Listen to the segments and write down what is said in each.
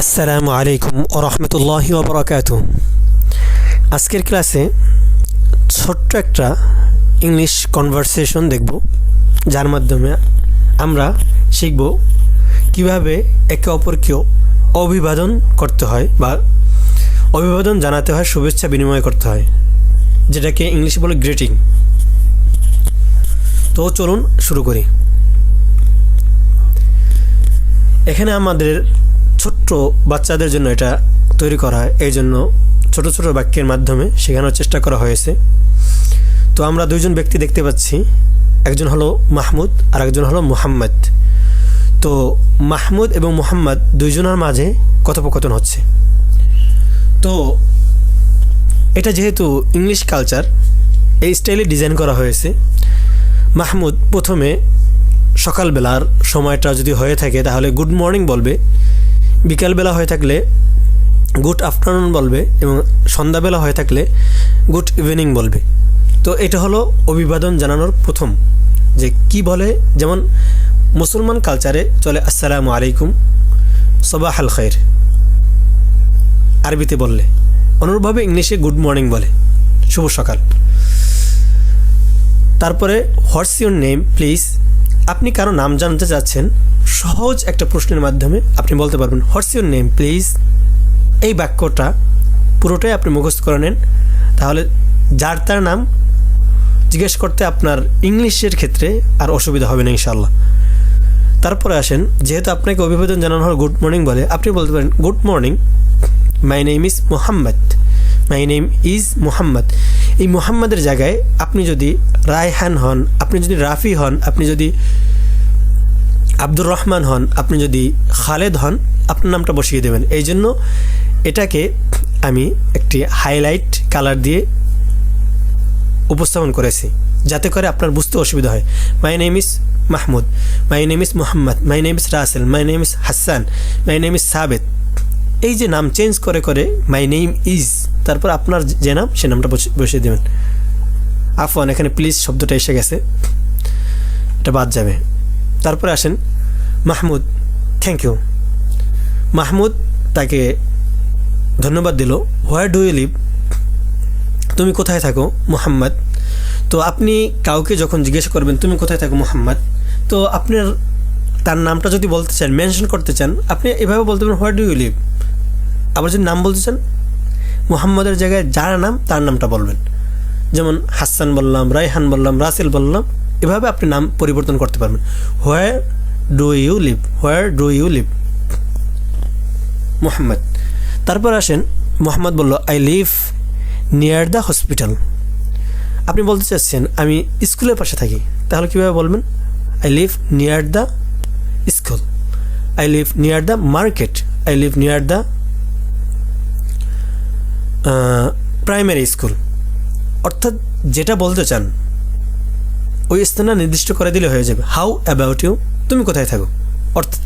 আসসালামু আলাইকুম ওয়া রাহমাতুল্লাহি ওয়া বারাকাতুহু। আজকের ক্লাসে ছোট্ট একটা ইংলিশ কনভারসেশন দেখব, যার মাধ্যমে আমরা শিখব কিভাবে একে অপরকে অভিবাদন করতে হয় বা অভিবাদন জানাতে হয়, শুভেচ্ছা বিনিময় করতে হয়, যেটাকে ইংলিশে বলে গ্রিটিং। তো চলুন শুরু করি। এখানে আমাদের ছোট্ট বাচ্চাদের জন্য এটা তৈরি করা হয়, এই জন্য ছোট ছোট বাক্যের মাধ্যমে শেখানোর চেষ্টা করা হয়েছে। তো আমরা দুইজন ব্যক্তি দেখতে পাচ্ছি, একজন হলো মাহমুদ আর একজন হলো মুহাম্মদ। তো মাহমুদ এবং মুহাম্মদ দুইজনের মাঝে কথোপকথন হচ্ছে। তো এটা যেহেতু ইংলিশ কালচার, এই স্টাইলে ডিজাইন করা হয়েছে। মাহমুদ প্রথমে সকালবেলার সময়টা যদি হয়ে থাকে তাহলে গুড মর্নিং বলবে, বিকালবেলা হয়ে থাকলে গুড আফটারনুন বলবে এবং সন্ধ্যাবেলা হয়ে থাকলে গুড ইভিনিং বলবে। তো এটা হলো অভিবাদন জানানোর প্রথম যে কি বলে। যেমন মুসলমান কালচারে চলে আসসালামু আলাইকুম, সবাহ আল খৈর আরবিতে বললে, অনুরূপভাবে ইংলিশে গুড মর্নিং বলে, শুভ সকাল। তারপরে হোয়াটস ইউর নেম প্লিজ, আপনি কারো নাম জানতে চাচ্ছেন, সহজ একটা প্রশ্নের মাধ্যমে আপনি বলতে পারবেন হোয়াটস ইউর নেম প্লিজ। এই বাক্যটা পুরোটাই আপনি মুখস্থ করে নেন, তাহলে যার তার নাম জিজ্ঞেস করতে আপনার ইংলিশের ক্ষেত্রে আর অসুবিধা হবে না ইনশাআল্লাহ। তারপরে আসেন, যেহেতু আপনাকে অভিবাদন জানানো হল গুড মর্নিং বলে, আপনি বলতে পারেন good morning, my name is Muhammad, my name is Muhammad. এই মুহাম্মদের জায়গায় আপনি যদি রায়হান হন, আপনি যদি রাফি হন, আপনি যদি আব্দুর রহমান হন, আপনি যদি খালেদ হন, আপনার নামটা বসিয়ে দেবেন। এই জন্য এটাকে আমি একটি হাইলাইট কালার দিয়ে উপস্থাপন করেছি, যাতে করে আপনার বুঝতে অসুবিধা হয়। My name is Mahmud, my name is Muhammad, my name is Rasel, my name is Hasan, my name is Sabed. এই যে নাম চেঞ্জ করে করে মাই নেম ইজ, তারপর আপনার যে নাম সে নামটা বসিয়ে দেবেন। আফওয়ান, এখানে প্লিজ শব্দটা এসে গেছে, এটা বাদ যাবে। তারপরে আসেন মাহমুদ, থ্যাংক ইউ। মাহমুদ তাকে ধন্যবাদ দিল। হোয়ার ডু ইউ লিভ, তুমি কোথায় থাকো মুহাম্মদ। তো আপনি কাউকে যখন জিজ্ঞেস করবেন তুমি কোথায় থাকো মুহাম্মদ, তো আপনার তার নামটা যদি বলতে চান, মেনশন করতে চান, আপনি এভাবে বলতে পারেন হোয়ার ডু ইউ লিভ। আবার যদি নাম বলতে চান, মুহাম্মদের জায়গায় যার নাম তার নামটা বলবেন। যেমন হাসান বললাম, রায়হান বললাম, রাসেল বললাম, এভাবে আপনি নাম পরিবর্তন করতে পারবেন। Where do you live, where do you live Muhammad. তারপর আসেন, মুহাম্মদ বলল I live near the hospital. আপনি বলতে চাচ্ছেন আমি স্কুলের পাশে থাকি, তাহলে কীভাবে বলবেন? I live near the school, I live near the market, I live near the primary school. অর্থাৎ যেটা বলতে চান ওই স্থানটা নির্দিষ্ট করে দিলে হয়ে যাবে। হাউ অ্যাবাউট ইউ, তুমি কোথায় থাকো। অর্থাৎ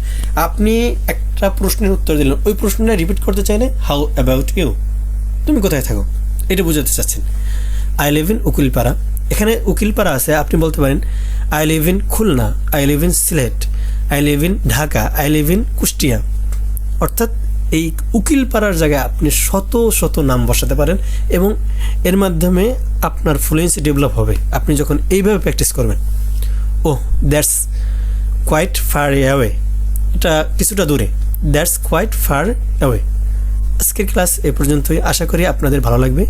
আপনি একটা প্রশ্নের উত্তর দিলেন, ওই প্রশ্নটা রিপিট করতে চাইলে হাউ অ্যাবাউট ইউ, তুমি কোথায় থাকো, এটা বোঝাতে চাচ্ছেন। আই লিভ ইন উকিলপাড়া, এখানে উকিলপাড়া আছে, আপনি বলতে পারেন I live in Khulna, I live in Sylhet, I live in Dhaka, I live in Kushtia. অর্থাৎ এই উকিলপাড়ার জায়গায় আপনি শত শত নাম বসাতে পারেন এবং এর মাধ্যমে আপনার ফ্লুয়েন্সি ডেভেলপ হবে আপনি যখন এইভাবে প্র্যাকটিস করবেন। ওহ, দ্যাটস কোয়াইট ফার অ্যাওয়ে, এটা কিছুটা দূরে, দ্যাটস কোয়াইট ফার অ্যাওয়ে। আজকের ক্লাস এ পর্যন্তই, আশা করি আপনাদের ভালো লাগবে।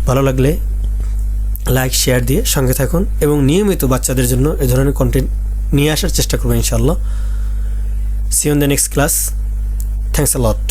ভালো লাগলে লাইক শেয়ার দিয়ে সঙ্গে থাকুন এবং নিয়মিত বাচ্চাদের জন্য এ ধরনের কন্টেন্ট নিয়ে আসার চেষ্টা করবেন ইনশাআল্লাহ। See you in the next class. Thanks a lot.